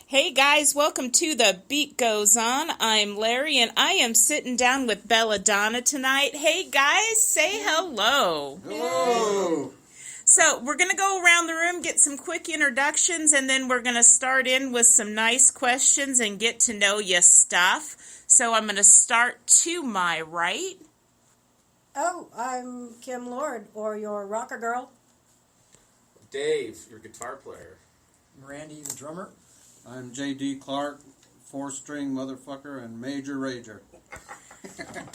Hey guys, welcome to The Beat Goes On. I'm Larry and I am sitting down with Belladonna tonight. Hey guys, say hello. Hello. So we're going to go around the room, get some quick introductions, and then we're going to start in with some nice questions and get to know you stuff. So I'm going to start to my right. Oh, I'm Kim Lord, or your rocker girl. Dave, your guitar player. Randy, the drummer. I'm J.D. Clark, 4-string motherfucker and major rager.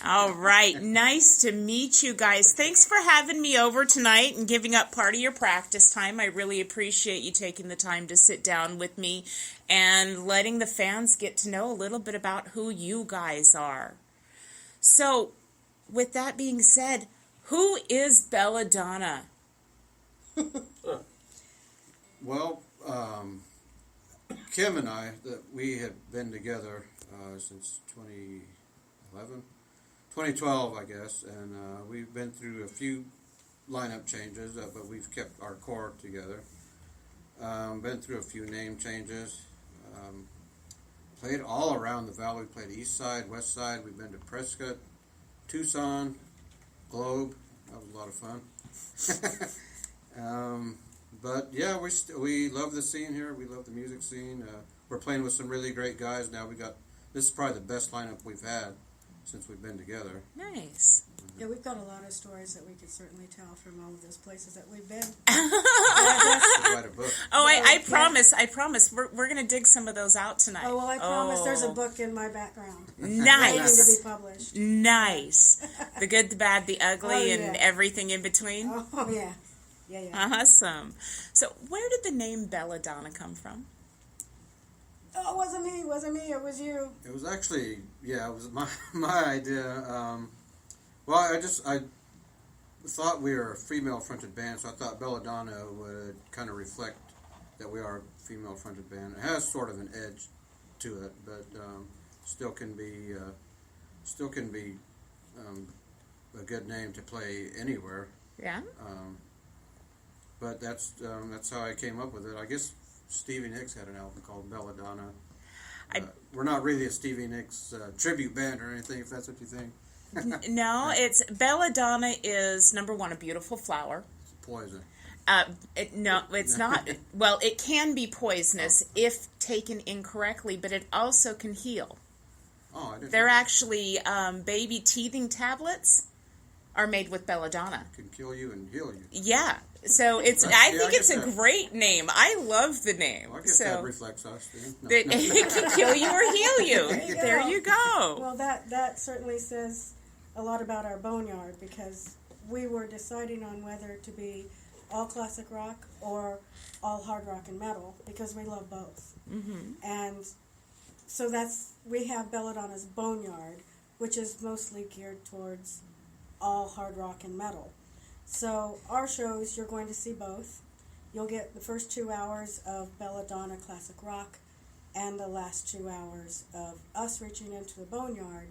All right, nice to meet you guys. Thanks for having me over tonight and giving up part of your practice time. I really appreciate you taking the time to sit down with me and letting the fans get to know a little bit about who you guys are. So, with that being said, who is Belladonna? Well, Kim and I, we have been together since 2012, I guess, and we've been through a few lineup changes, but we've kept our core together. Been through a few name changes. Played all around the valley. We played East Side, West Side. We've been to Prescott, Tucson, Globe. That was a lot of fun. But yeah, we love the scene here. We love the music scene. We're playing with some really great guys now. This is probably the best lineup we've had since we've been together. Nice. Yeah, we've got a lot of stories that we could certainly tell from all of those places that we've been. Write a book. Oh, I promise. We're going to dig some of those out tonight. Oh, well, I promise there's a book in my background. Nice. Waiting to be published. Nice. The good, the bad, the ugly, Oh, yeah. and everything in between. Oh, yeah. Yeah. Awesome. So, where did the name Belladonna come from? Oh, it wasn't me, it was you. It was actually, it was my idea. I thought we were a female-fronted band, so I thought Belladonna would kind of reflect that we are a female-fronted band. It has sort of an edge to it, but still can be a good name to play anywhere. Yeah. But that's how I came up with it. I guess Stevie Nicks had an album called Belladonna. We're not really a Stevie Nicks tribute band or anything, if that's what you think. No, it's Belladonna is number one, a beautiful flower. It's poison. No, it's not. Well, it can be poisonous if taken incorrectly, but it also can heal. Oh, I didn't. They're actually baby teething tablets are made with Belladonna. It can kill you and heal you. Yeah. So it's. I think it's a great name. I love the name. Well, I guess that reflects us. No. It can kill you or heal you. There you go. Well, that certainly says a lot about our boneyard, because we were deciding on whether to be all classic rock or all hard rock and metal, because we love both. Mm-hmm. And so we have Belladonna's Boneyard, which is mostly geared towards all hard rock and metal. So our shows, you're going to see both. You'll get the first 2 hours of Belladonna classic rock and the last 2 hours of us reaching into the Boneyard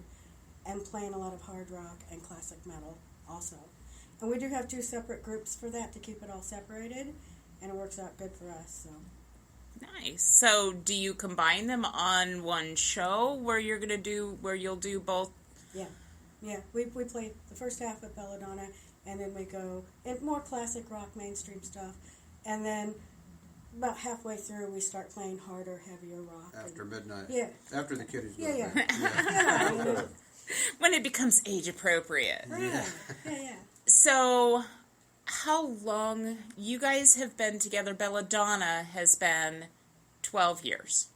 and playing a lot of hard rock and classic metal also. And we do have 2 separate groups for that to keep it all separated, and it works out good for us. So Nice. So do you combine them on one show where you'll do both? Yeah, we play the first half of Belladonna, and then we go in more classic rock, mainstream stuff, and then about halfway through we start playing harder, heavier rock. After midnight. Yeah. After the kiddies go Yeah. to bed. Yeah. When it becomes age appropriate. Right. Yeah. So how long you guys have been together? Belladonna has been 12 years.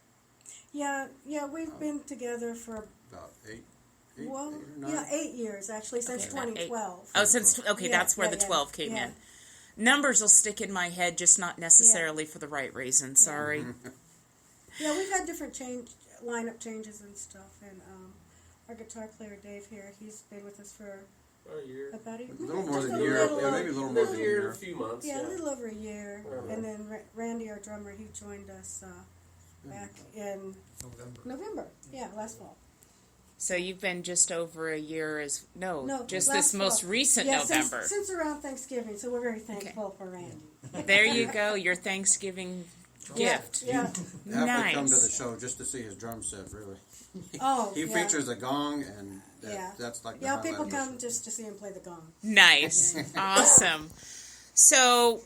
Yeah, we've been together for About 8 well, or 9. 8 years actually, since 2012. Oh, that's where the 12 came in. Numbers will stick in my head, just not necessarily for the right reason. Sorry. Yeah, we've had different lineup changes and stuff, and our guitar player Dave here, he's been with us for a year. about a year. A little more Just than a a year. little Yeah, maybe a little more than a year. A few months. Yeah, a little over a year. And then Randy, our drummer, he joined us back in November. Yeah, last fall. So you've been just over a year just last this most fall. recent Yeah, November. Since around Thanksgiving, so we're very thankful for Randy. There you go, your Thanksgiving gift. Yeah. You have to come to the Nice. show just to see his drum set, really. Oh, He yeah. features a gong, and Yeah. that's like the Yeah, highlight people of the come show. just to see him play the gong. Nice. Awesome. So,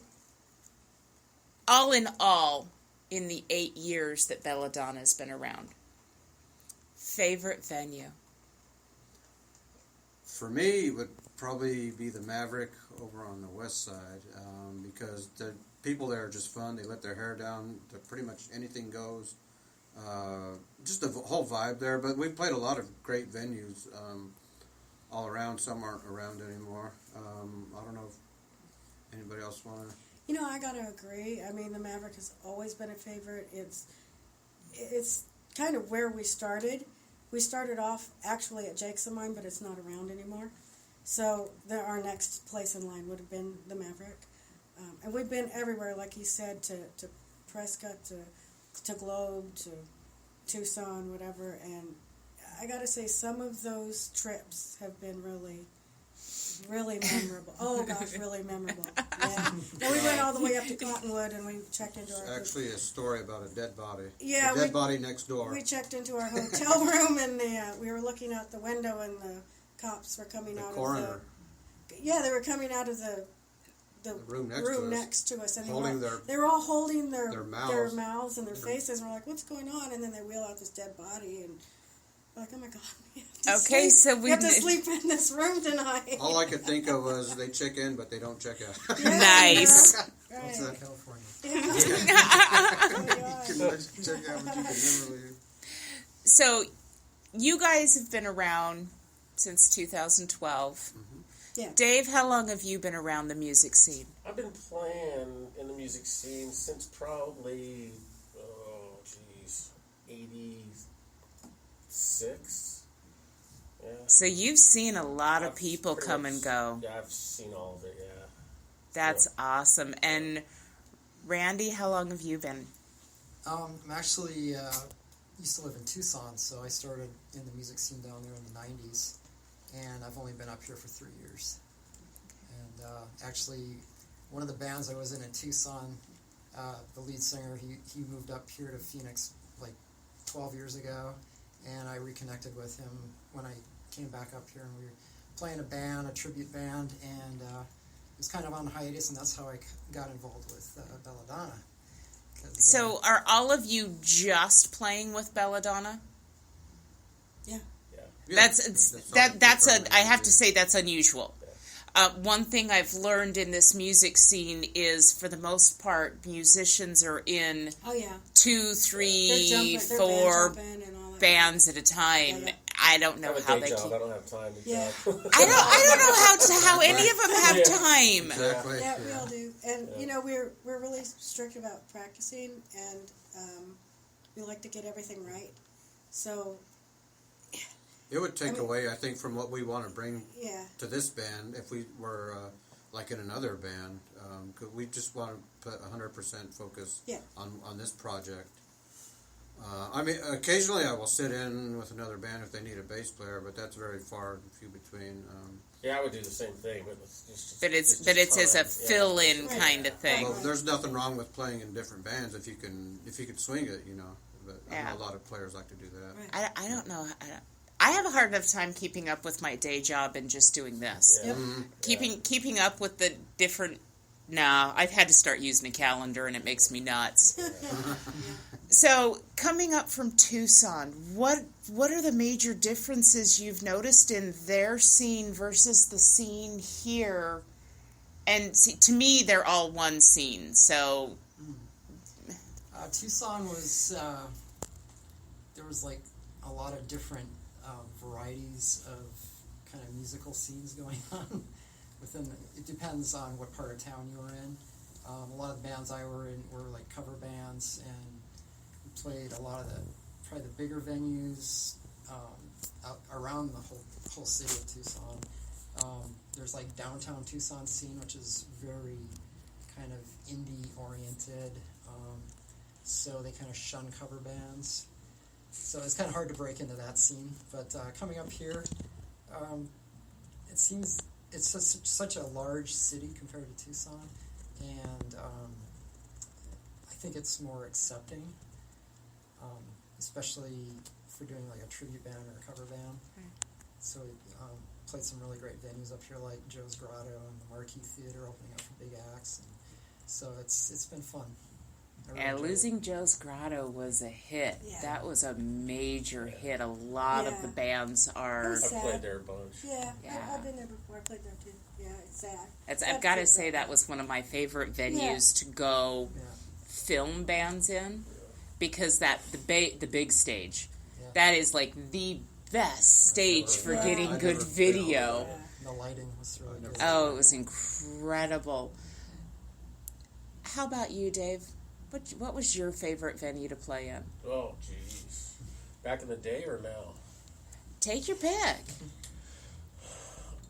all in all, in the 8 years that Belladonna's been around, favorite venue? For me, it would probably be the Maverick over on the west side, because the people there are just fun. They let their hair down. Pretty much anything goes. Just the whole vibe there. But we've played a lot of great venues all around. Some aren't around anymore. I don't know if anybody else want to... You know, I gotta agree. I mean, the Maverick has always been a favorite. It's kind of where we started. We started off actually at Jake's of Mine, but it's not around anymore. So our next place in line would have been the Maverick. And we've been everywhere, like he said, to Prescott, to Globe, to Tucson, whatever. And I gotta say, some of those trips have been really memorable. Oh gosh, really memorable. Yeah. And we went all the way up to Cottonwood, and we checked into our Actually, a story about a dead body. Yeah, the dead body next door. We checked into our hotel room, and we were looking out the window, and the cops were coming The out coroner. of the... Yeah, they were coming out of the room next to us, and holding they were all holding their mouths. mouths and their faces, and we're like, "What's going on?" And then they wheel out this dead body, and we're like, "Oh my god, we have to Okay, sleep. so we have to sleep in this room tonight." All I could think of was they check in, but they don't check out. Yeah, Nice. Right. What's that? California. Oh my God. You can check out, but you can never leave. So, you guys have been around since 2012. Yeah. Dave, how long have you been around the music scene? I've been playing in the music scene since probably, 86. Yeah. So you've seen a lot of I've people pretty come much- and go. Yeah, I've seen all of it, yeah. That's awesome. And Randy, how long have you been? I'm actually used to live in Tucson, so I started in the music scene down there in the 90s, and I've only been up here for 3 years. And actually, one of the bands I was in Tucson, the lead singer, he moved up here to Phoenix like 12 years ago, and I reconnected with him when I came back up here, and we were playing a tribute band, and it was kind of on hiatus, and that's how I got involved with Belladonna. So are all of you just playing with Belladonna? Yeah. Yeah, That's all I have to say that's unusual. One thing I've learned in this music scene is, for the most part, musicians are in Oh yeah. 2, 3, They're 4 band jumping and all that. bands at a time. Yeah. I don't know I have a how day they job. keep. I don't have time to Yeah. job. I don't know how any of them have Yeah. time. Exactly. Yeah, we all do, and Yeah. you know we're really strict about practicing, and we like to get everything right. So It would take I mean- away, I think, from what we want to bring yeah, to this band if we were like in another band. 'Cause we just want to put 100% focus Yeah. on this project. I mean, occasionally I will sit in with another band if they need a bass player, but that's very far and few between. Yeah, I would do the same thing, but it's just. But it's just as a time. fill-in Right. kind of thing. Well, there's nothing wrong with playing in different bands if you can swing it, you know. But I Yeah. know a lot of players like to do that. Right. I don't know. I have a hard enough time keeping up with my day job and just doing this. Yeah. Yep. Keeping up with the different. No, I've had to start using a calendar, and it makes me nuts. So, coming up from Tucson, what are the major differences you've noticed in their scene versus the scene here? And see, to me, they're all one scene. So, Tucson was, there was like a lot of different varieties of kind of musical scenes going on. It depends on what part of town you were in. A lot of the bands I were in were like cover bands, and we played a lot of probably the bigger venues out around the whole city of Tucson. There's like downtown Tucson scene, which is very kind of indie oriented. So they kind of shun cover bands. So it's kind of hard to break into that scene. But coming up here, it seems it's such a large city compared to Tucson, and I think it's more accepting, especially for doing like a tribute band or a cover band. So we played some really great venues up here, like Joe's Grotto and the Marquee Theater, opening up for big acts. And so it's been fun. I really Yeah, enjoyed it. Losing Joe's Grotto was a hit. Yeah. That was a major hit. A lot of Yeah. the bands are. It was I played sad. there a bunch. Yeah, Yeah. I've been there before. I played there too. Yeah, it's sad. I've got to say that was one of my favorite venues to go Yeah. film bands in, because the big stage, Yeah. that is like the best stage for Yeah. getting I good never video. Yeah. And the lighting was really good. Oh, it was incredible. How about you, Dave? What was your favorite venue to play in? Oh, jeez. Back in the day or now? Take your pick.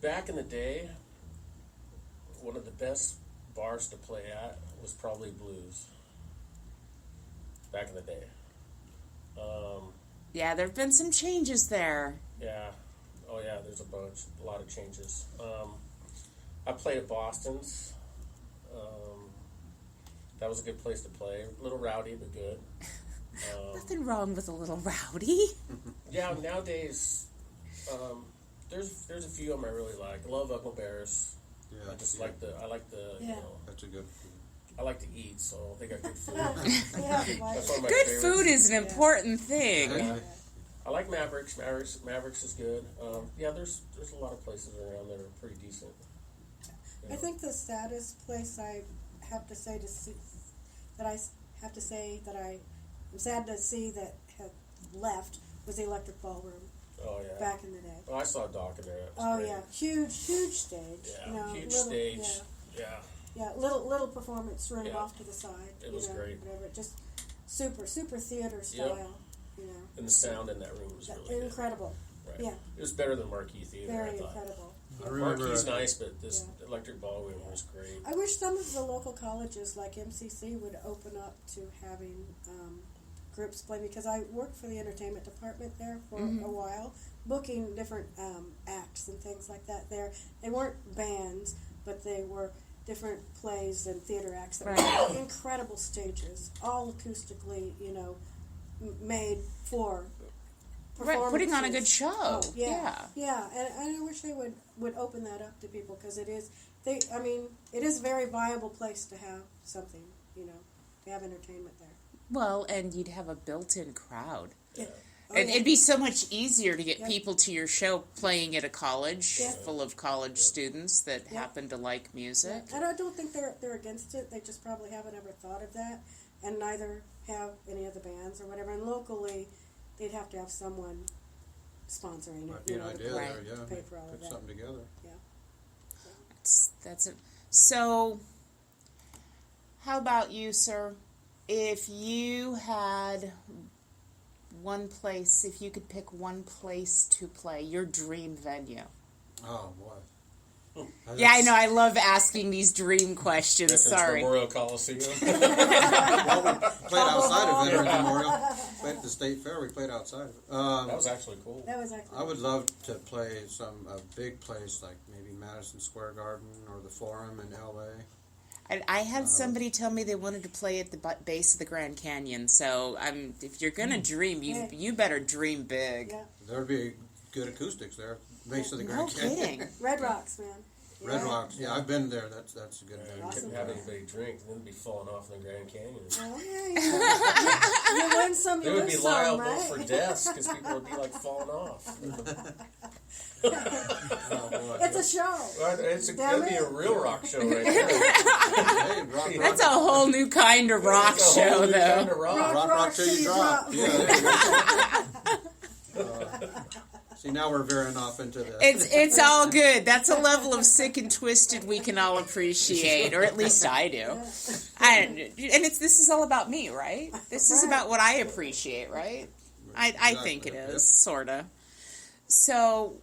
Back in the day, one of the best bars to play at was probably Blues. Back in the day. Yeah, there have been some changes there. Yeah. Oh, yeah, there's a lot of changes. I played at Boston's. That was a good place to play. A little rowdy, but good. Nothing wrong with a little rowdy. Yeah, nowadays, there's a few of them I really like. I love Uncle Bear's. Yeah, I just yeah. like the you Yeah. know, That's a good. I like to eat, so they got good food. Yeah, That's one of my Good favorites. food is an important thing. Yeah. I like Mavericks. Mavericks is good. Yeah, there's a lot of places around that are pretty decent. I think the saddest place I have to say that I'm sad to see that have left was the Electric Ballroom Oh yeah. back in the day. Oh, I saw Doc in there. That was Oh great. yeah, huge stage. Yeah, you know, huge little, stage. Yeah, Yeah. little performance room Yeah. off to the side. It was great. Whatever, just super theater style. You know, And the sound in that room was really good. incredible. Right. Yeah, It was better than Marquee Theater. very I thought. incredible. I remember. Marquee's nice, but this Yeah. Electric Ballroom was great. I wish some of the local colleges like MCC would open up to having groups play, because I worked for the entertainment department there for a while, booking different acts and things like that there. They weren't bands, but they were different plays and theater acts that were incredible stages, all acoustically, made for Right, putting on a good performances. show. Oh, yeah, and I wish they would open that up to people, because it is a very viable place to have something, to have entertainment there. Well, and you'd have a built-in crowd. Yeah. Oh, And yeah. it'd be so much easier to get Yep. people to your show playing at a college Yeah. full of college students that Yeah. happen to like music. And I don't think they're against it. They just probably haven't ever thought of that, and neither have any of the bands or whatever. And locally, they'd have to have someone sponsoring it. Might be an idea to Right. there, yeah. pay for all of Put that. something together. That's it. So, how about you, sir? If you had one place, if you could pick one place to play, your dream venue. Oh boy. Yeah, I know. I love asking these dream questions. Veterans Sorry. Memorial Coliseum. Well, we played outside of Veterans Memorial. Played at the State Fair. We played outside of it. That was actually cool. That was actually. I would love to play a big place like maybe Madison Square Garden or the Forum in LA. I had somebody tell me they wanted to play at the base of the Grand Canyon. So, if you're gonna dream, you better dream big. Yeah. There'd be good acoustics there. Base of the No Grand Canyon. kidding. Red Rocks, man. Red Rocks. Yeah, I've been there. That's a good You venue. Awesome. couldn't have anybody drink, and then it'd be falling off in the Grand Canyon. Oh, yeah, you win some, They you would lose be some, liable right? for deaths because people would be like falling off. Oh, boy. It's a show. Right, that'd be a real rock show right there. Hey, rock, That's a whole new kind of rock It's a whole show, new though. kind of rock. rock till you drop. Yeah, there you go. See, now we're veering off into the. It's all good. That's a level of sick and twisted we can all appreciate, or at least I do. This is all about me, right? This is about what I appreciate, right? I think it is, sorta. So,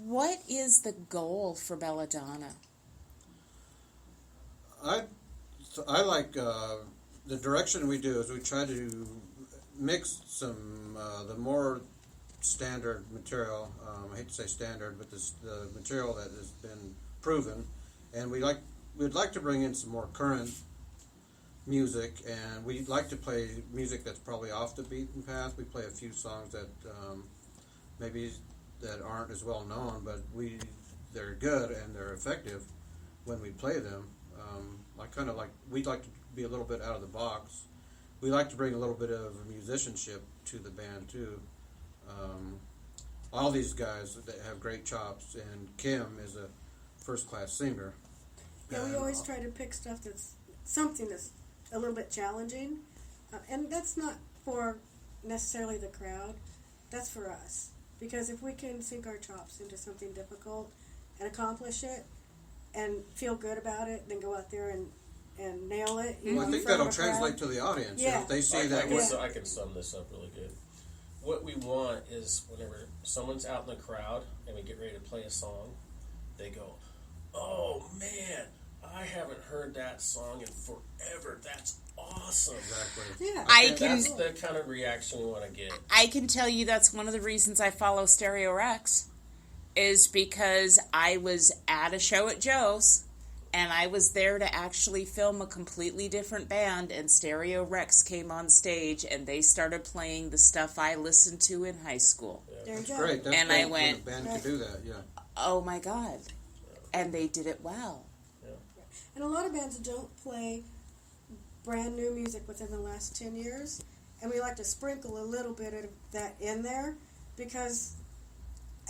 what is the goal for Belladonna? I like the direction we do is we try to mix some the more standard material. I hate to say standard, but the material that has been proven, and we'd like to bring in some more current music, and we like to play music that's probably off the beaten path. We play a few songs that maybe that aren't as well known, but they're good and they're effective when we play them. We'd like to be a little bit out of the box. We like to bring a little bit of musicianship to the band too. All these guys that have great chops, and Kim is a first-class singer. Yeah, we always try to pick stuff that's something that's a little bit challenging, and that's not for necessarily the crowd. That's for us, because if we can sink our chops into something difficult and accomplish it and feel good about it, then go out there and nail it. Well, I think that'll translate to the audience. Yeah. If they see that. I can sum this up really good. What we want is whenever someone's out in the crowd and we get ready to play a song, they go, "Oh man, I haven't heard that song in forever. That's awesome." Exactly. Yeah. That's the kind of reaction we want to get. I can tell you that's one of the reasons I follow Stereo Rex, is because I was at a show at Joe's, and I was there to actually film a completely different band, and Stereo Rex came on stage, and they started playing the stuff I listened to in high school. There you go. Great. That's And great I went, when a band can do that. Yeah. Oh my God. And they did it well. And a lot of bands don't play brand new music within the last 10 years, and we like to sprinkle a little bit of that in there, because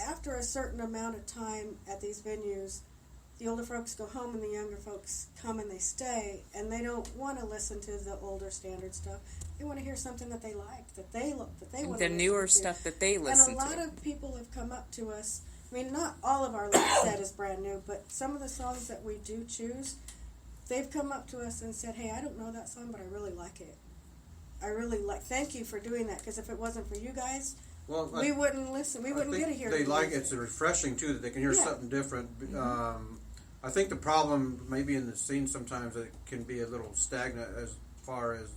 after a certain amount of time at these venues, the older folks go home and the younger folks come and they stay, and they don't want to listen to the older standard stuff. They want to hear something that they like, that they want to The newer listen to. stuff that they listen And a lot to. of people have come up to us. I mean, not all of our live set is brand new, but some of the songs that we do choose, they've come up to us and said, "Hey, I don't know that song, but I really like it. Thank you for doing that, because if it wasn't for you guys, Well, we wouldn't listen. We wouldn't get to hear They the like music." it's refreshing too that they can hear Yeah. something different. I think the problem maybe in the scene sometimes it can be a little stagnant as far as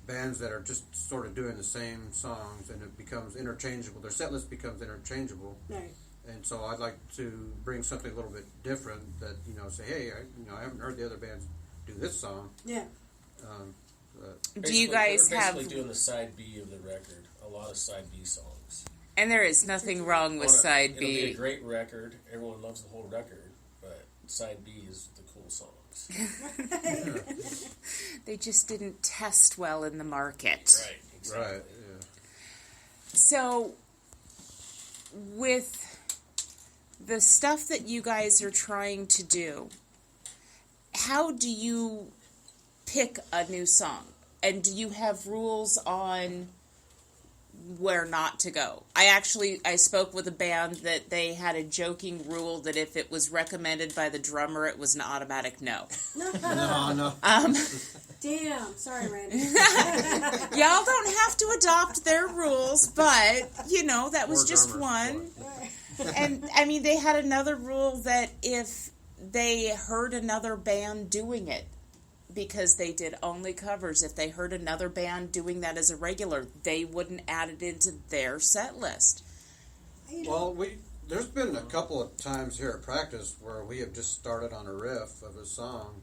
bands that are just sort of doing the same songs, and it becomes interchangeable. Their set list becomes interchangeable. Right. And so I'd like to bring something a little bit different that, say, hey, I haven't heard the other bands do this song. Yeah. Do you guys we're have... basically doing the side B of the record, a lot of side B songs. And there is nothing wrong with side It'll be a B. great record. Everyone loves the whole record, but side B is the cool songs. They just didn't test well in the market. Right, exactly. Right, yeah. So, with the stuff that you guys are trying to do, how do you pick a new song? And do you have rules on where not to go? I spoke with a band that they had a joking rule that if it was recommended by the drummer, it was an automatic no. No. Damn. Sorry, Randy. Y'all don't have to adopt their rules, but, that was Poor just drummer. one. And, they had another rule that if they heard another band doing it, because they did only covers, if they heard another band doing that as a regular, they wouldn't add it into their set list. Well, there's been a couple of times here at practice where we have just started on a riff of a song,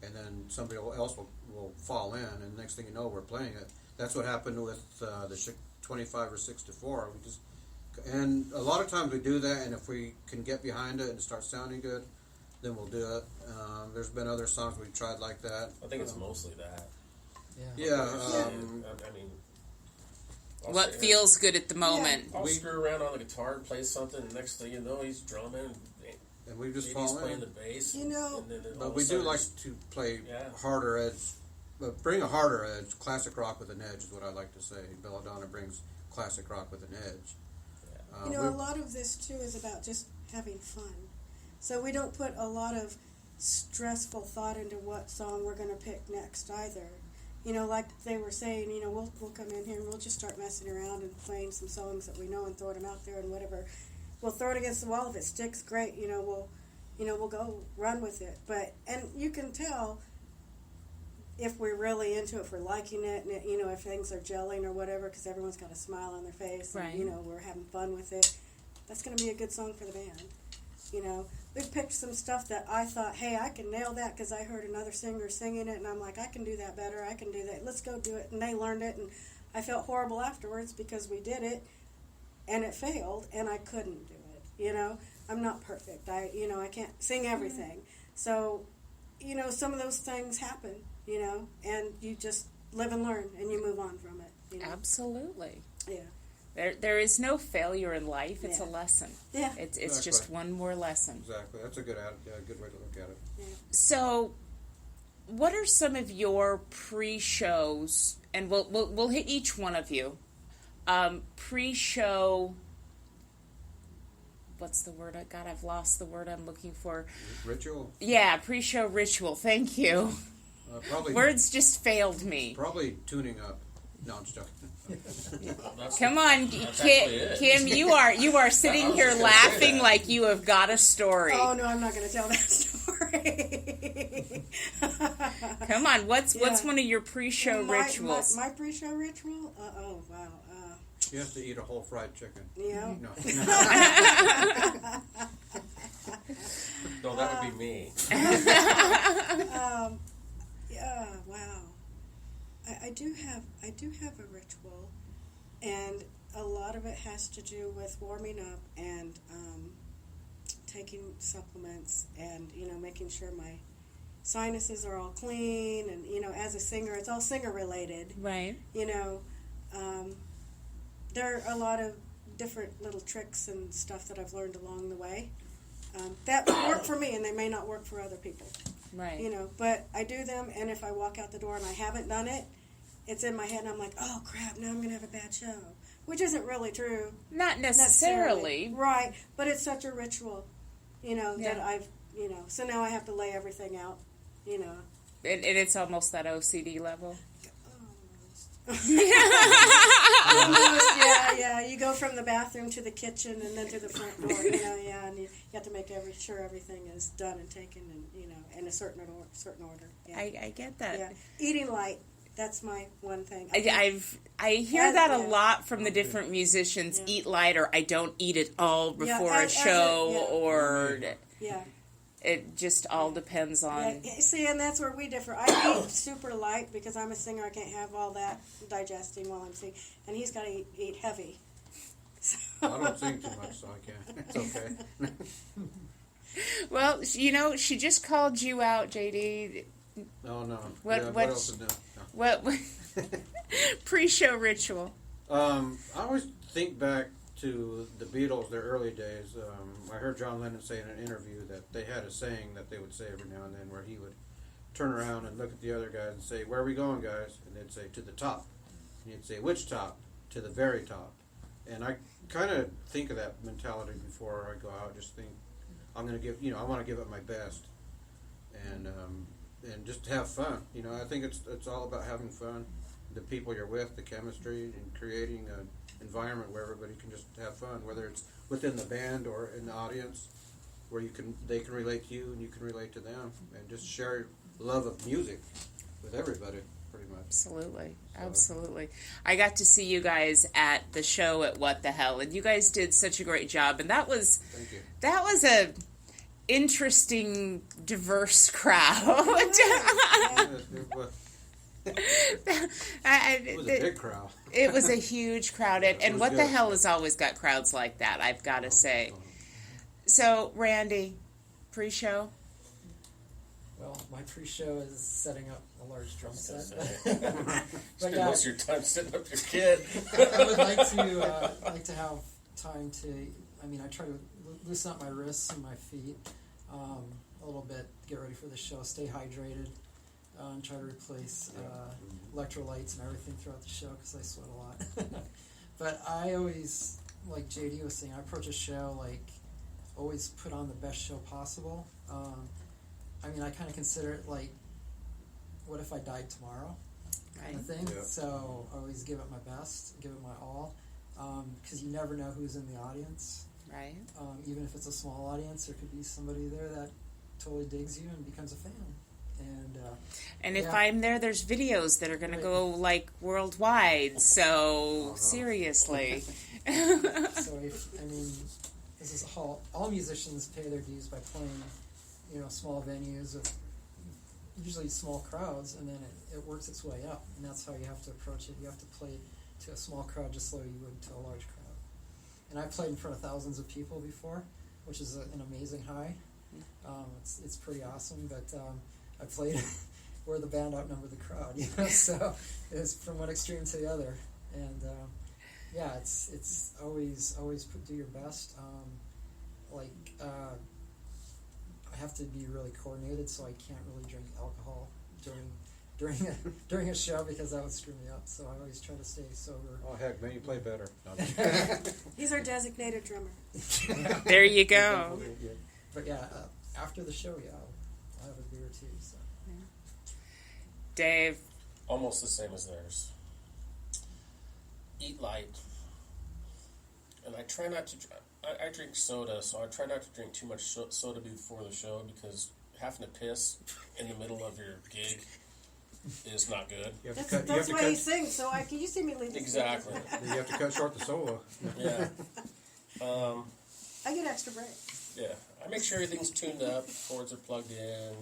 and then somebody else will fall in, and next thing you know, we're playing it. That's what happened with the 25 or 64. And a lot of times we do that, and if we can get behind it and start sounding good, then we'll do it. There's been other songs we've tried like that. I think it's mostly that. Yeah. I'll What say, feels good at the moment. I'll screw around on the guitar and play something, and next thing you know, he's drumming. And we just He's fall playing in. the bass. You know- and then all But of a we do sudden like it's- to play Yeah. harder edge. But bring a harder edge. Classic rock with an edge is what I like to say. Belladonna brings classic rock with an edge. A lot of this too is about just having fun. So we don't put a lot of stressful thought into what song we're going to pick next either. Like they were saying, we'll come in here and we'll just start messing around and playing some songs that we know and throwing them out there and whatever. We'll throw it against the wall. If it sticks, great. We'll go run with it. And you can tell if we're really into it, if we're liking it, and if things are gelling or whatever, because everyone's got a smile on their face, Right. and we're having fun with it. That's going to be a good song for the band. we picked some stuff that I thought, hey, I can nail that because I heard another singer singing it, and I'm like, I can do that better. I can do that. Let's go do it. And they learned it, and I felt horrible afterwards because we did it, and it failed, and I couldn't do it. You know, I'm not perfect. I can't sing everything. So, some of those things happen. And you just live and learn, and you move on from it. Absolutely. Yeah. There is no failure in life. It's a lesson. Yeah. It's Exactly. just one more lesson. Exactly. That's a good good way to look at it. Yeah. So, what are some of your pre-shows? And we'll hit each one of you. Pre-show. What's the word? God, I've lost the word I'm looking for. Ritual? Yeah, pre-show ritual. Thank you. Probably. Words just failed me. Probably tuning up. No, I'm just joking. Come on, Kim. You are sitting here laughing like you have got a story. Oh no, I'm not going to tell that story. Come on, what's one of your pre-show rituals? My pre-show ritual? Oh wow. You have to eat a whole fried chicken. Yeah. No. No, that would be me. Yeah. Wow. I do have a ritual, and a lot of it has to do with warming up and taking supplements, and making sure my sinuses are all clean, and as a singer, it's all singer related. Right. There are a lot of different little tricks and stuff that I've learned along the way that work for me, and they may not work for other people. Right. But I do them, and if I walk out the door and I haven't done it, it's in my head, and I'm like, oh crap, now I'm going to have a bad show, which isn't really true. Not necessarily. Right, but it's such a ritual, that I've, so now I have to lay everything out, And it's almost that OCD level. Yeah. You go from the bathroom to the kitchen and then to the front door, and you have to make sure everything is done and taken, and in a certain order. Yeah. I get that. Yeah, eating light. That's my one thing. I hear that a lot from the different musicians. Yeah. Eat light, or I don't eat it all before a show, or Yeah. it just all depends on. Yeah. See, and that's where we differ. I eat super light because I'm a singer. I can't have all that digesting while I'm singing, and he's got to eat heavy. So. I don't sing too much, so I can't. It's okay. Well, she just called you out, JD. No. What else is new? No. What pre-show ritual? I always think back to the Beatles, their early days. I heard John Lennon say in an interview that they had a saying that they would say every now and then, where he would turn around and look at the other guys and say, "Where are we going, guys?" And they'd say, "To the top." And he'd say, "Which top?" "To the very top." And I kind of think of that mentality before I go out. Just think, I'm going to give, I want to give it my best, and just have fun. I think it's all about having fun. The people you're with, the chemistry, and creating an environment where everybody can just have fun, whether it's within the band or in the audience, where they can relate to you and you can relate to them, and just share love of music with everybody, pretty much. Absolutely. I got to see you guys at the show at What the Hell, and you guys did such a great job, and that was Thank you. That was a interesting, diverse crowd. It was a big crowd. It was a huge crowd, and What the Hell has always got crowds like that, I've got to say. So, Randy, pre-show? Well, my pre-show is setting up a large drum set. Spend most of your time setting up your kid. I would like to have time to. I try to loosen up my wrists and my feet a little bit, get ready for the show, stay hydrated, and try to replace electrolytes and everything throughout the show because I sweat a lot. But I always, like JD was saying, I approach a show like always put on the best show possible. I kind of consider it like, what if I died tomorrow kind of thing. Yeah. So I always give it my best, give it my all, because you never know who's in the audience. Right. Even if it's a small audience, there could be somebody there that totally digs you and becomes a fan. And if I'm there, there's videos that are going to go like worldwide. So seriously. So this is a hall. All musicians pay their dues by playing, small venues of usually small crowds, and then it works its way up, and that's how you have to approach it. You have to play to a small crowd just like you would to a large crowd. And I've played in front of thousands of people before, which is an amazing high. It's pretty awesome, but I played where the band outnumbered the crowd, so it's from one extreme to the other, and it's always do your best. I have to be really coordinated, so I can't really drink alcohol during a show because that would screw me up. So I always try to stay sober. Oh heck, man, you play better. No, He's our designated drummer. There you go. But after the show, I'll have a beer too. So. Dave. Almost the same as theirs. Eat light. And I try not to... I drink soda, so I try not to drink too much soda before the show because having to piss in the middle of your gig is not good. That's why he sings, so you see me leave. Exactly. You have to cut short the solo. Yeah. I get extra break. Yeah. I make sure everything's tuned up, cords are plugged in.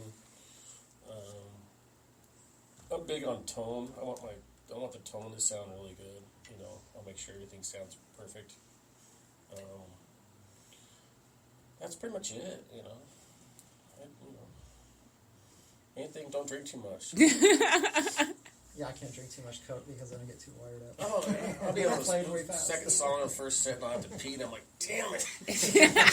I'm big on tone. I want the tone to sound really good. I'll make sure everything sounds perfect. That's pretty much it. Anything. Don't drink too much. Yeah, I can't drink too much Coke because then I get too wired up. Oh, yeah. I'll be on way the fast. second song of the first set, and I have to pee, and I'm like, damn it. Yeah.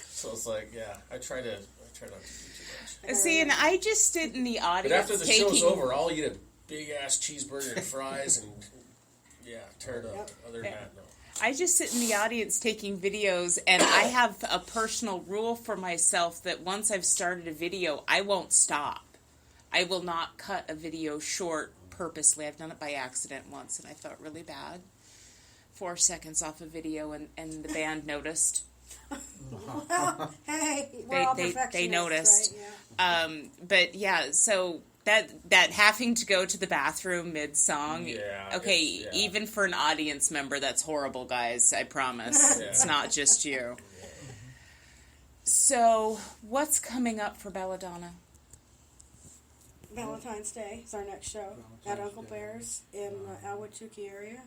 So it's like, I try not to do too much. See, and I just sit in the audience. But after the show's over, I'll eat a big ass cheeseburger and fries, and tear it up. Yep. Other than that, no. I just sit in the audience taking videos, and I have a personal rule for myself that once I've started a video, I won't stop. I will not cut a video short purposely. I've done it by accident once, and I felt really bad. 4 seconds off a video, and the band noticed. Well, hey, we're all perfectionists, they noticed. Right? Yeah. But so that having to go to the bathroom mid-song, even for an audience member, that's horrible, guys. I promise. Yeah. It's not just you. So, what's coming up for Belladonna? Valentine's Day is our next show at Uncle Bear's in the Ahwatukee area.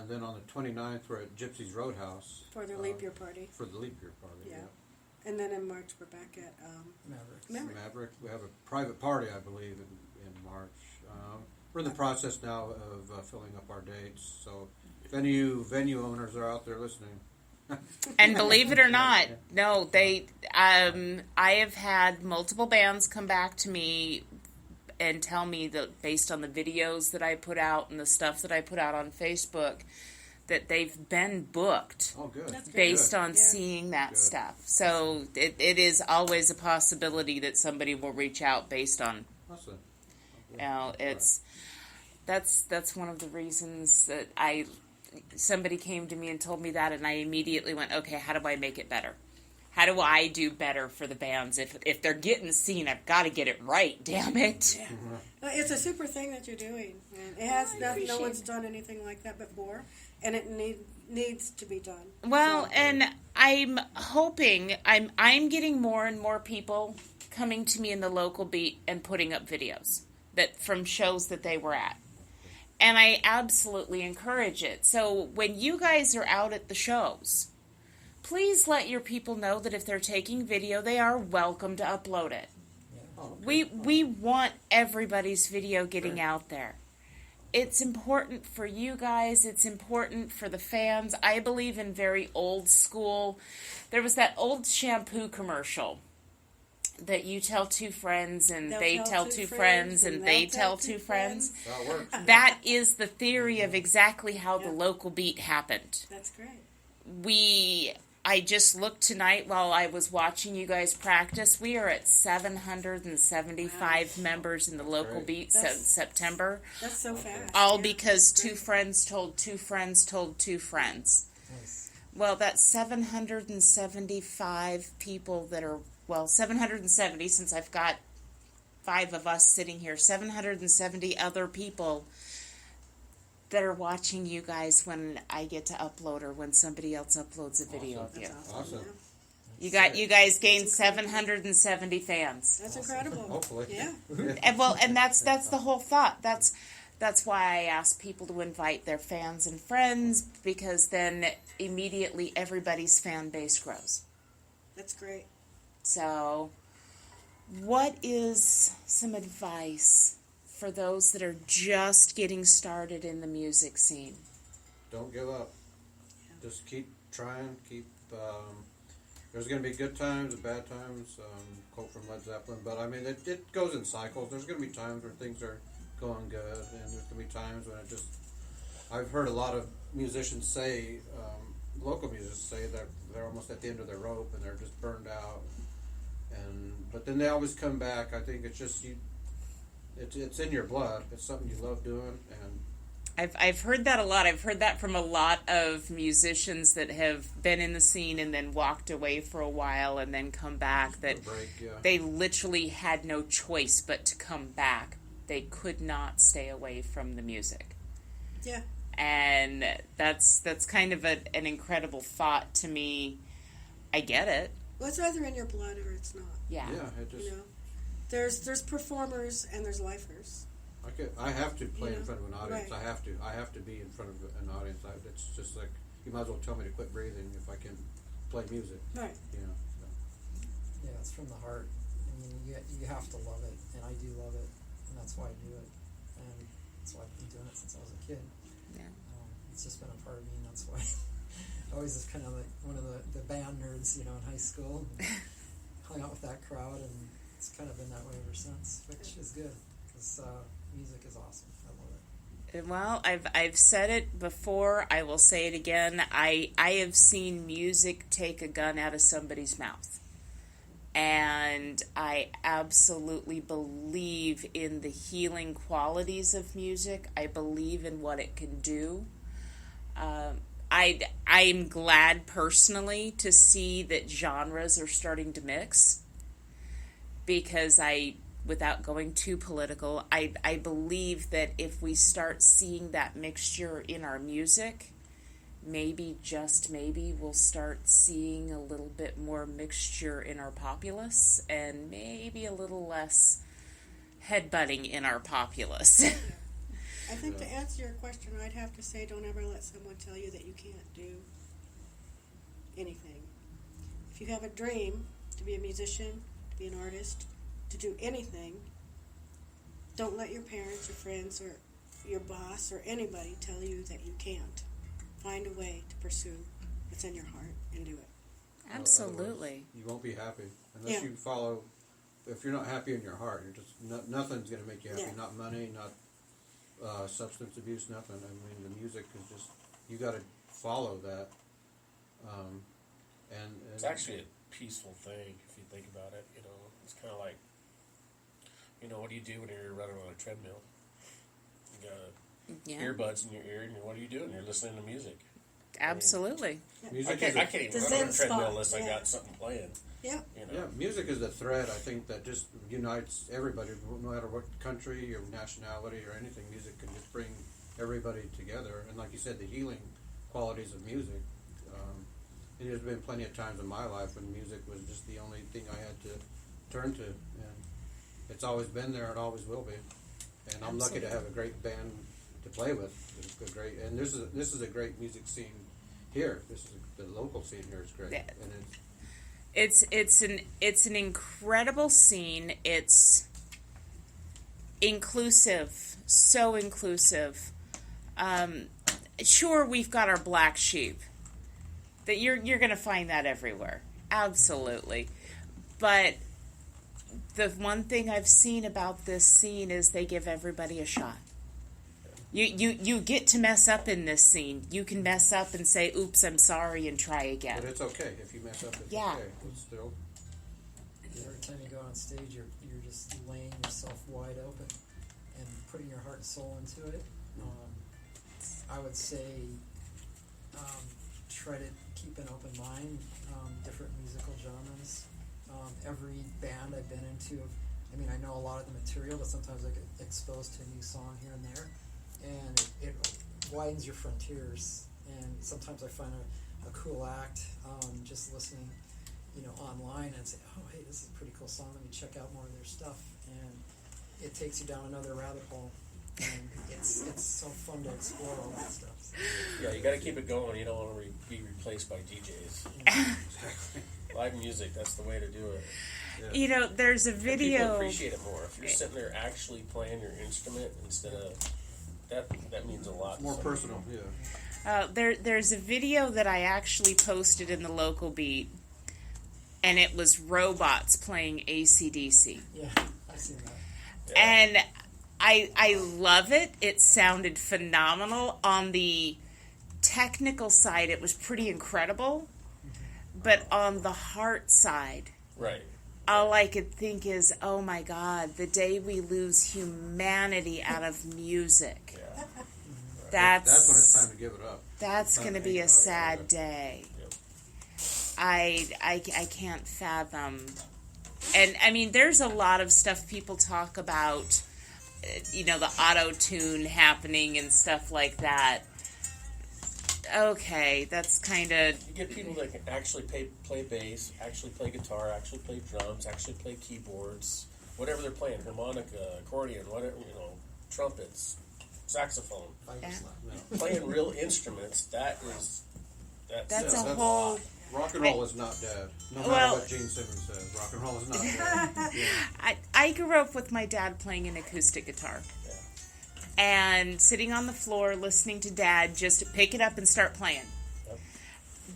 Then on the 29th, we're at Gypsy's Roadhouse. For their leap year party. For the leap year party, Yeah. And then in March, we're back at Maverick. We have a private party, I believe, in March. We're in the process now of filling up our dates. So if any of you venue owners are out there listening. And believe it or not, no, I have had multiple bands come back to me and tell me that based on the videos that I put out and the stuff that I put out on Facebook, that they've been booked based on seeing that stuff. So it is always a possibility that somebody will reach out based on. That's one of the reasons that somebody came to me and told me that, and I immediately went, okay, how do I make it better? How do I do better for the bands? If they're getting seen, I've got to get it right, damn it. Yeah. It's a super thing that you're doing. And no one's done anything like that before, and it needs to be done. Well, and I'm hoping, I'm getting more and more people coming to me in the local beat and putting up videos from shows that they were at. And I absolutely encourage it. So when you guys are out at the shows, please let your people know that if they're taking video, they are welcome to upload it. We want everybody's video getting out there. It's important for you guys. It's important for the fans. I believe in very old school. There was that old shampoo commercial that you tell two friends and they tell two friends and they tell two friends. That works. That is the theory of exactly how the local beat happened. That's great. I just looked tonight while I was watching you guys practice. We are at 775 members in the local beat since September. That's so fast. All because two friends told two friends told two friends. Nice. Well, that's 775 people that are, 770 since I've got 5 of us sitting here, 770 other people that are watching you guys when I get to upload or when somebody else uploads a video of you. That's Awesome. Yeah. You guys gained 770 fans. That's incredible. Hopefully. Yeah. And that's the whole thought. That's why I ask people to invite their fans and friends, because then immediately everybody's fan base grows. That's great. So, what is some advice for those that are just getting started in the music scene? Don't give up. Just keep trying. There's going to be good times and bad times. Quote from Led Zeppelin. But I mean, it goes in cycles. There's going to be times where things are going good, and there's going to be times when it just. I've heard a lot of musicians say, local musicians say that they're almost at the end of their rope and they're just burned out. But then they always come back. I think it's just it's in your blood. It's something you love doing, and I've heard that a lot. I've heard that from a lot of musicians that have been in the scene and then walked away for a while and then come back. That break, yeah. they literally had no choice but to come back. They could not stay away from the music. Yeah. And that's kind of an incredible thought to me. I get it. Well, it's either in your blood or it's not. Yeah. Yeah, it just. You know, there's performers and there's lifers. I have to play in front of an audience. Right. I have to be in front of an audience. It's just like, you might as well tell me to quit breathing if I can play music. Right. You know. So. Yeah, it's from the heart. I mean, you have to love it, and I do love it, and that's why I do it, and that's why I've been doing it since I was a kid. Yeah. It's just been a part of me, and that's why I always was kind of like one of the band nerds, in high school. And hung out with that crowd, and it's kind of been that way ever since, which is good, because music is awesome. I love it. Well, I've said it before. I will say it again. I have seen music take a gun out of somebody's mouth. And I absolutely believe in the healing qualities of music. I believe in what it can do. I'm glad personally to see that genres are starting to mix, because without going too political, I believe that if we start seeing that mixture in our music, maybe, just maybe, we'll start seeing a little bit more mixture in our populace, and maybe a little less headbutting in our populace. I think to answer your question, I'd have to say, don't ever let someone tell you that you can't do anything. If you have a dream to be a musician, to be an artist, to do anything, don't let your parents or friends or your boss or anybody tell you that you can't. Find a way to pursue what's in your heart and do it. Absolutely. You won't be happy unless you follow. If you're not happy in your heart, you're just nothing's going to make you happy. Yeah. Not money, not substance abuse, nothing. I mean, the music is just, you got to follow that. And It's actually a peaceful thing if you think about it. It's kind of like, what do you do when you're running on a treadmill? You got earbuds in your ear, and what are you doing? You're listening to music. Absolutely. music I can't even run on a Zen treadmill spot, unless I yeah. got something playing. Yeah. Yeah, music is the thread, I think, that just unites everybody, no matter what country or nationality or anything. Music can just bring everybody together. And like you said, the healing qualities of music. There's been plenty of times in my life when music was just the only thing I had to turn to. And it's always been there and always will be. And I'm lucky to have a great band to play with. It's a great, and this is a great music scene here. The local scene here is great. Yeah. And It's an incredible scene. It's inclusive, so inclusive. Sure, we've got our black sheep. That you're going to find that everywhere, absolutely. But the one thing I've seen about this scene is they give everybody a shot. You get to mess up in this scene. You can mess up and say, "Oops, I'm sorry," and try again. But it's okay if you mess up. It's Yeah. okay. It's still. Every time you go on stage, you're just laying yourself wide open and putting your heart and soul into it. I would say try to keep an open mind, different musical genres. Every band I've been into, I know a lot of the material, but sometimes I get exposed to a new song here and there, and it widens your frontiers. And sometimes I find a cool act just listening, online and say, oh, hey, this is a pretty cool song. Let me check out more of their stuff. And it takes you down another rabbit hole. And it's so fun to explore all that stuff. Yeah, you got to keep it going. You don't want to be replaced by DJs. Live music, that's the way to do it. Yeah. There's a People video. appreciate it more. If you're sitting there actually playing your instrument instead of that means a lot. It's more personal, yeah. There's a video that I actually posted in the local beat, and it was robots playing AC/DC. Yeah, I've seen that. Yeah. And I love it. It sounded phenomenal. On the technical side, it was pretty incredible. But on the heart side, Right. all I could think is, oh my God, the day we lose humanity out of music. Yeah. That's when it's time to give it up. That's going to be a sad day. Yep. I can't fathom. And I mean, there's a lot of stuff people talk about, the auto-tune happening and stuff like that. Okay, that's kind of... You get people that can actually play bass, actually play guitar, actually play drums, actually play keyboards, whatever they're playing, harmonica, accordion, whatever, trumpets, saxophone. Fiber slap. Yeah. Playing real instruments, that's That's Yeah, a that's whole... Rock and roll is not dead. No matter Well- what Gene Simmons says, rock and roll is not dead. Yeah. I grew up with my dad playing an acoustic guitar. Yeah. And sitting on the floor listening to Dad just pick it up and start playing. Yep.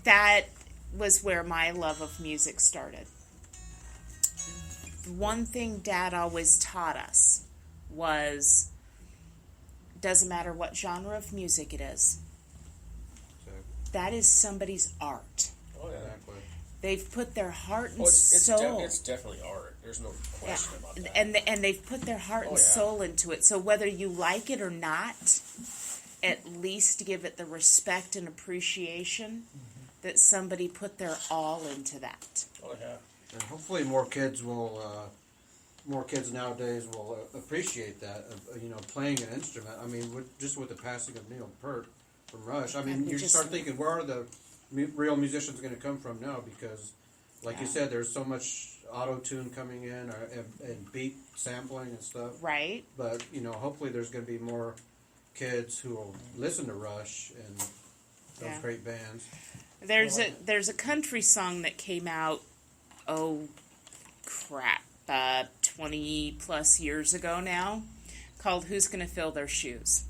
That was where my love of music started. One thing Dad always taught us was, doesn't matter what genre of music it is, that is somebody's art. Oh, yeah. Exactly. They've put their heart and Oh, it's soul. it's definitely art. There's no question about that. And they've put their heart and Oh, yeah. soul into it. So whether you like it or not, at least give it the respect and appreciation that somebody put their all into that. Oh, yeah. And hopefully more kids nowadays will appreciate that, playing an instrument. I mean, just with the passing of Neil Peart from Rush, I mean, you start thinking, where are the real musicians going to come from now? Because, like you said, there's so much auto-tune coming in and beat sampling and stuff. Right? But, hopefully there's going to be more kids who will listen to Rush and those great bands. There's a country song that came out, 20 plus years ago now, called Who's Gonna Fill Their Shoes?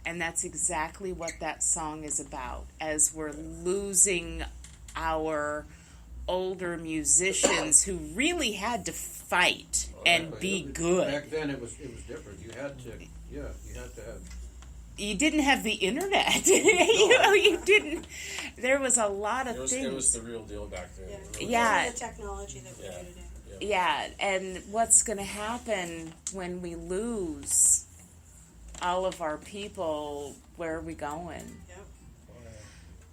And that's exactly what that song is about. As we're losing our older musicians who really had to fight and be good. Back then it was different. You had to have. You didn't have the internet. You didn't. There was a lot of things. It was the real deal back then. Yeah. The technology that we do today. Yeah, and what's going to happen when we lose all of our people? Where are we going? Yep.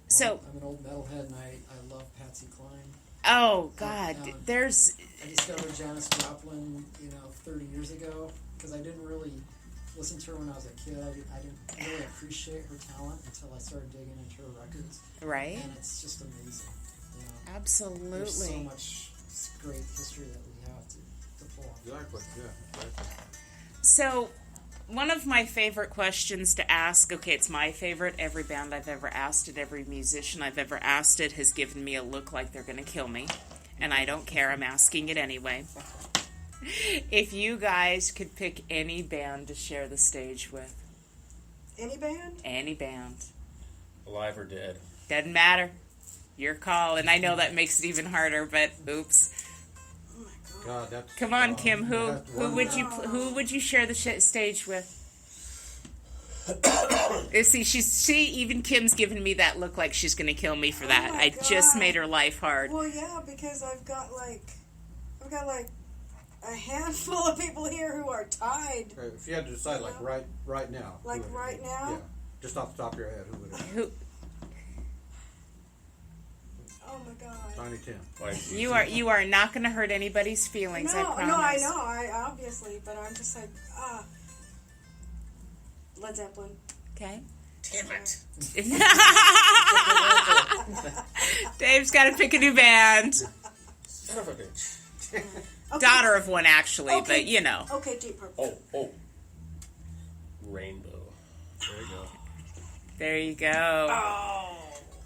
So, I'm an old metalhead and I love Patsy Cline. oh God, Yeah. there's I discovered Janis Joplin, 30 years ago because I didn't really listen to her when I was a kid. I didn't really appreciate her talent until I started digging into her records. right. And it's just amazing. Absolutely. There's so much great history that we have to pull off. Exactly. Yeah. Exactly. So, one of my favorite questions to ask, okay, it's my favorite. Every band I've ever asked it, every musician I've ever asked it has given me a look like they're going to kill me. And I don't care. I'm asking it anyway. If you guys could pick any band to share the stage with. Any band? Any band. Alive or dead. Doesn't matter. Your call. And I know that makes it even harder, but oops. Oh my God. God, that's, Come on, Kim. Who that's who would you share the stage with? See, even Kim's giving me that look like she's going to kill me for that. Oh my I just God. made her life hard. Well, yeah, because I've got like a handful of people here who are tied. Okay, if you had to decide, like right now. who Like would it right be? now? Yeah. Just off the top of your head, who would it be? Who Oh my God. Tiny Tim. you are not going to hurt anybody's feelings. I promise. No, I know, I obviously, but I'm just like, Led Zeppelin. Okay. Damn it. Dave's got to pick a new band. Son of a bitch. Okay. Daughter of one, actually, Okay. but you know. Okay, Deep Purple. Oh. Rainbow. There you go. There you go. Oh.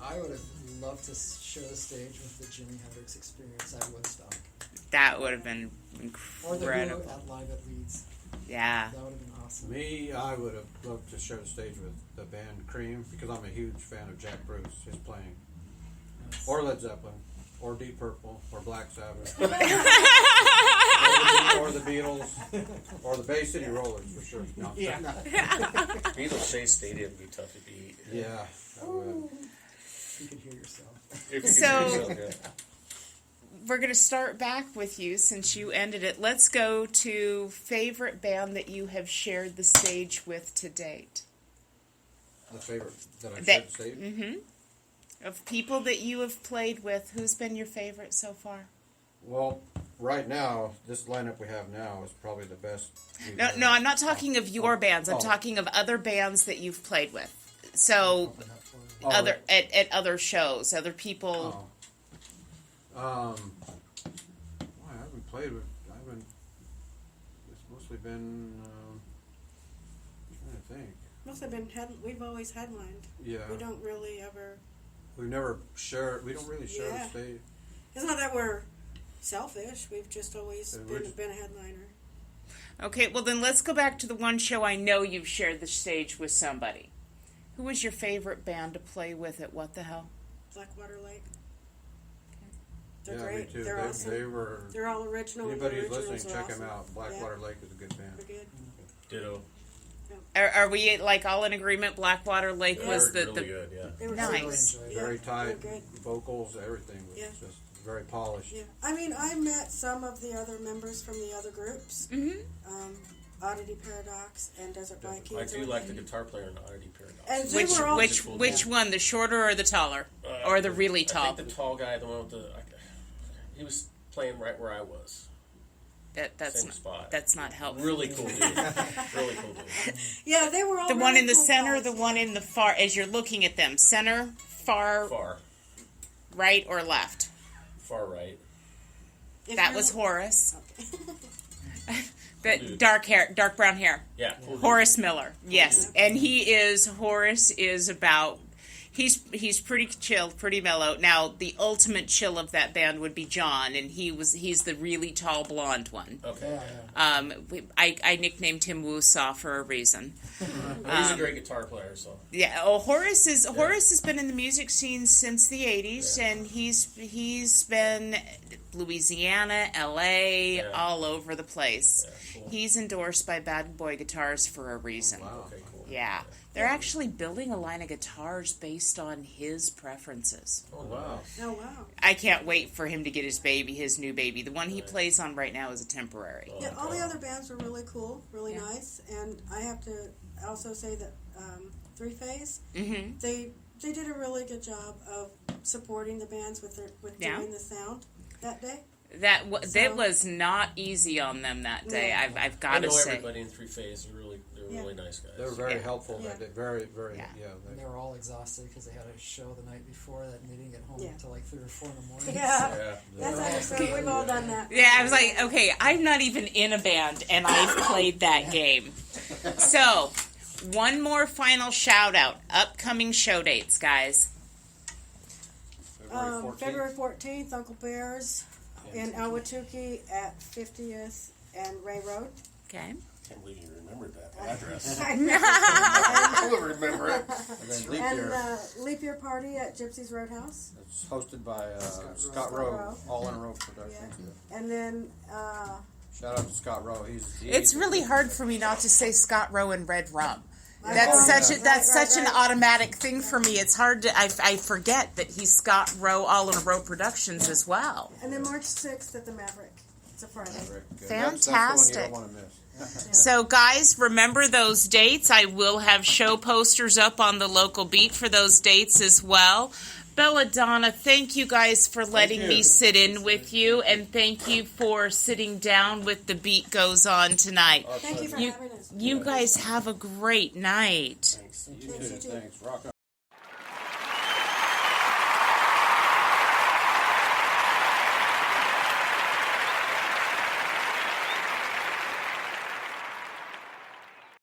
I would have loved to share the stage with the Jimi Hendrix Experience at Woodstock. That would have been Or the incredible. Who at Live at Leeds. Yeah. That would have been awesome. Me, I would have loved to share the stage with the band Cream because I'm a huge fan of Jack Bruce, his playing. Nice. Or Led Zeppelin, or Deep Purple, or Black Sabbath, or the Beatles, or the Bay City Rollers for sure. No, Yeah. Beatles Shea Stadium would be tough to beat. Yeah, that would. You can hear yourself. If you could So- do so, yeah. We're going to start back with you since you ended it. Let's go to favorite band that you have shared the stage with to date. The favorite that I That- should say. Mm-hmm. Of people that you have played with, who's been your favorite so far? Well, right now, this lineup we have now is probably the best. we've No, had. no, I'm not talking of your bands. I'm Oh. talking of other bands that you've played with. So Open up for Oh, other at other shows, other people. Oh. Well, I haven't played with. It's mostly been. I'm trying to think. Must have been. We've always headlined. Yeah. We don't really ever. We've never shared. We don't really share Yeah. the stage. It's not that we're selfish. We've just always We're been a headliner. Okay, well then let's go back to the one show I know you've shared the stage with somebody. Who was your favorite band to play with at What the Hell? Blackwater Lake. They're Yeah, great. me too. They're awesome. They were. They're all original. Anybody the who's originals listening, are check them awesome. out. Blackwater Lake is a good band. They're good. Ditto. Are we like all in agreement? Blackwater Lake They're was the really good, yeah. They were Nice. good. Really Yeah, Very tight they're good. vocals. Everything was Yeah. just very polished. Yeah, I mean, I met some of the other members from the other groups, Oddity Paradox and Desert Vikings. I do like the guitar player in Oddity Paradox. And they were all which one? The shorter or the taller, or the really tall? I think the tall guy, the one with the. He was playing right where I was. That's Same spot. That's not helpful. Really cool dude. Really cool dude. Yeah, they were all The one really in the cool center, guys. the one in the far. As you're looking at them, center, far, Far right, or left. right. If That you're- was Horace. Okay. The dark hair, dark brown hair. Yeah. Cool dude. Horace Miller, yes, and Horace is about. He's pretty chill, pretty mellow. Now the ultimate chill of that band would be John, and he's the really tall blonde one. Okay. Yeah. I nicknamed him Woosaw for a reason. But he's a great guitar player, so. Yeah. Oh, Horace has been in the music scene since the '80s, Yeah. and he's been Louisiana, L.A., Yeah. all over the place. Yeah, cool. He's endorsed by Bad Boy Guitars for a reason. Wow. Okay, cool. Yeah. They're actually building a line of guitars based on his preferences. Oh, Wow. Oh, wow. I can't wait for him to get his new baby. The one he plays on right now is a temporary. Oh, Yeah, all the okay. other bands were really cool, really Yeah. nice, and I have to also say that Three Phase, Mm-hmm. they did a really good job of supporting the bands with Yeah. doing the sound that day. That So- was not easy on them that day. No. I've I got to know say. everybody in Three Phase. They're Yeah. really nice guys. They were very Yeah. helpful. Yeah. That day. Very, very. Yeah. Yeah. And they were all exhausted because they had a show the night before that, and they didn't get home Yeah. until like 3 or 4 in the morning. Yeah. Yeah. That's understandable. We've all done that. Yeah, I was like, okay, I'm not even in a band, and I've played that game. So, one more final shout out. Upcoming show dates, guys. February 14th. February 14th, Uncle Bear's in Ahwatukee at 50th and Ray Road. Okay. I can't believe you remembered that address. I know. I will remember it. And then Leap And Year. Leap Year Party at Gypsy's Roadhouse. It's hosted by Scott Scott Rowe, Rowe. All in a Row Productions. And then Shout out to Scott Rowe. It's really hard for me not to say Scott Rowe and Red Rum. I That's know. such Right. an automatic thing for me. It's hard to I forget that he's Scott Rowe, All in a Row Productions as well. And then March 6th at the Maverick. It's a Friday. That's the Fantastic. one you don't want to miss. So, guys, remember those dates. I will have show posters up on the local beat for those dates as well. Belladonna, thank you guys for letting you. me sit in with you, and thank you for sitting down with The Beat Goes On tonight. Our Thank you for pleasure. having us. You guys have a great night. Thanks. You Thanks, too. you too. Thanks. Rock on.